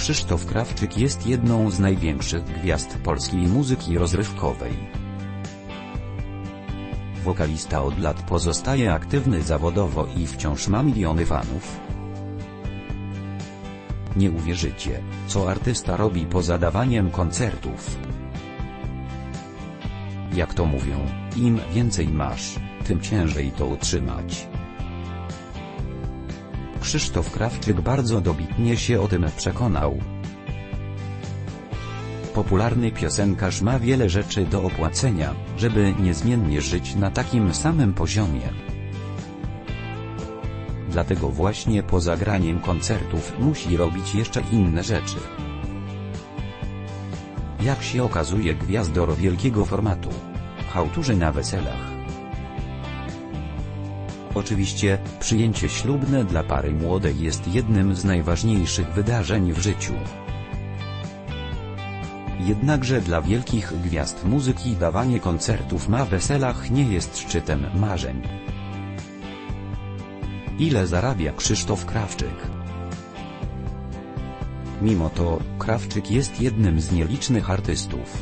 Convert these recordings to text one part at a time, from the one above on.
Krzysztof Krawczyk jest jedną z największych gwiazd polskiej muzyki rozrywkowej. Wokalista od lat pozostaje aktywny zawodowo i wciąż ma miliony fanów. Nie uwierzycie, co artysta robi poza dawaniem koncertów. Jak to mówią, im więcej masz, tym ciężej to utrzymać. Krzysztof Krawczyk bardzo dobitnie się o tym przekonał. Popularny piosenkarz ma wiele rzeczy do opłacenia, żeby niezmiennie żyć na takim samym poziomie. Dlatego właśnie poza graniem koncertów musi robić jeszcze inne rzeczy. Jak się okazuje, gwiazdor wielkiego formatu chałturzy na weselach. Oczywiście, przyjęcie ślubne dla pary młodej jest jednym z najważniejszych wydarzeń w życiu. Jednakże dla wielkich gwiazd muzyki dawanie koncertów na weselach nie jest szczytem marzeń. Ile zarabia Krzysztof Krawczyk? Mimo to, Krawczyk jest jednym z nielicznych artystów,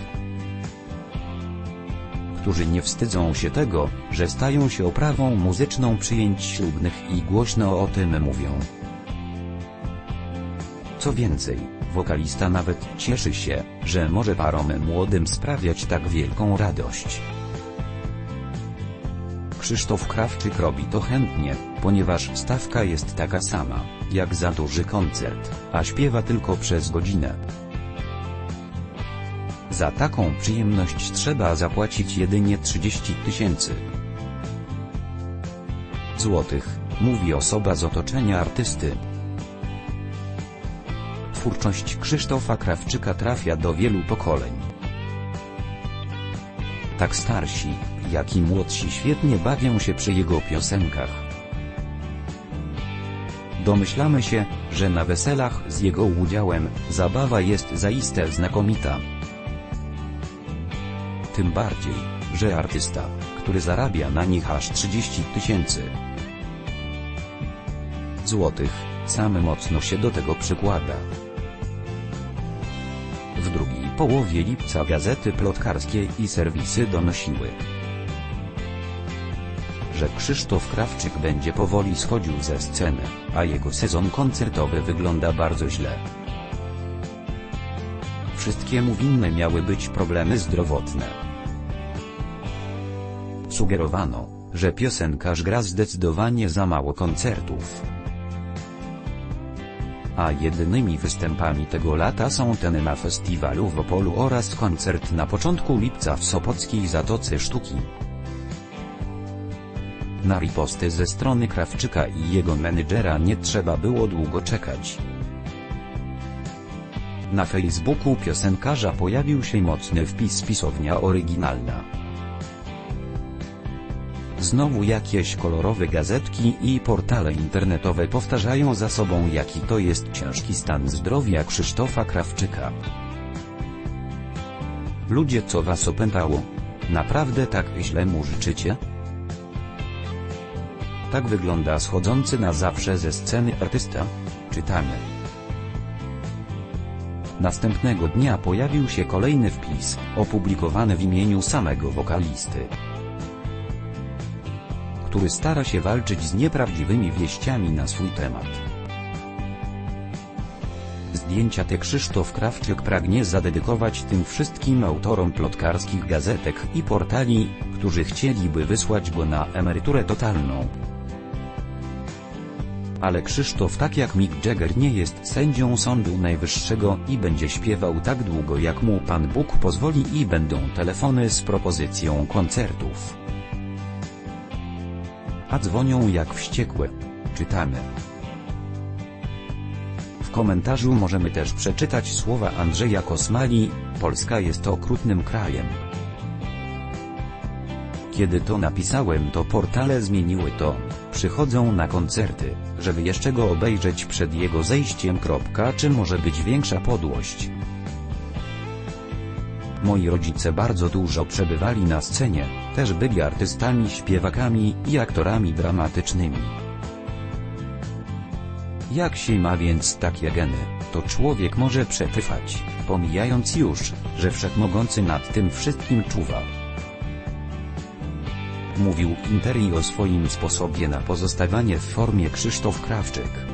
którzy nie wstydzą się tego, że stają się oprawą muzyczną przyjęć ślubnych i głośno o tym mówią. Co więcej, wokalista nawet cieszy się, że może parom młodym sprawiać tak wielką radość. Krzysztof Krawczyk robi to chętnie, ponieważ stawka jest taka sama, jak za duży koncert, a śpiewa tylko przez godzinę. Za taką przyjemność trzeba zapłacić jedynie 30 000 złotych, mówi osoba z otoczenia artysty. Twórczość Krzysztofa Krawczyka trafia do wielu pokoleń. Tak starsi, jak i młodsi świetnie bawią się przy jego piosenkach. Domyślamy się, że na weselach z jego udziałem zabawa jest zaiste znakomita. Tym bardziej, że artysta, który zarabia na nich aż 30 000 złotych, sam mocno się do tego przykłada. W drugiej połowie lipca gazety plotkarskie i serwisy donosiły, że Krzysztof Krawczyk będzie powoli schodził ze sceny, a jego sezon koncertowy wygląda bardzo źle. Wszystkiemu winne miały być problemy zdrowotne. Sugerowano, że piosenkarz gra zdecydowanie za mało koncertów. A jedynymi występami tego lata są ten na festiwalu w Opolu oraz koncert na początku lipca w Sopockiej Zatoce Sztuki. Na riposty ze strony Krawczyka i jego menedżera nie trzeba było długo czekać. Na Facebooku piosenkarza pojawił się mocny wpis pisownia oryginalna. Znowu jakieś kolorowe gazetki i portale internetowe powtarzają za sobą, jaki to jest ciężki stan zdrowia Krzysztofa Krawczyka. Ludzie, co was opętało? Naprawdę tak źle mu życzycie? Tak wygląda schodzący na zawsze ze sceny artysta? Czytamy. Następnego dnia pojawił się kolejny wpis, opublikowany w imieniu samego wokalisty, który stara się walczyć z nieprawdziwymi wieściami na swój temat. Zdjęcia te Krzysztof Krawczyk pragnie zadedykować tym wszystkim autorom plotkarskich gazetek i portali, którzy chcieliby wysłać go na emeryturę totalną. Ale Krzysztof, tak jak Mick Jagger, nie jest sędzią Sądu Najwyższego i będzie śpiewał tak długo, jak mu Pan Bóg pozwoli, i będą telefony z propozycją koncertów, a dzwonią jak wściekłe. Czytamy. W komentarzu możemy też przeczytać słowa Andrzeja Kosmali: Polska jest okrutnym krajem. Kiedy to napisałem, to portale zmieniły to. Przychodzą na koncerty, żeby jeszcze go obejrzeć przed jego zejściem. Czy może być większa podłość? Moi rodzice bardzo dużo przebywali na scenie, też byli artystami, śpiewakami i aktorami dramatycznymi. Jak się ma więc takie geny? to człowiek może przetrwać, pomijając już, że Wszechmogący nad tym wszystkim czuwa. Mówił Interi o swoim sposobie na pozostawanie w formie Krzysztof Krawczyk.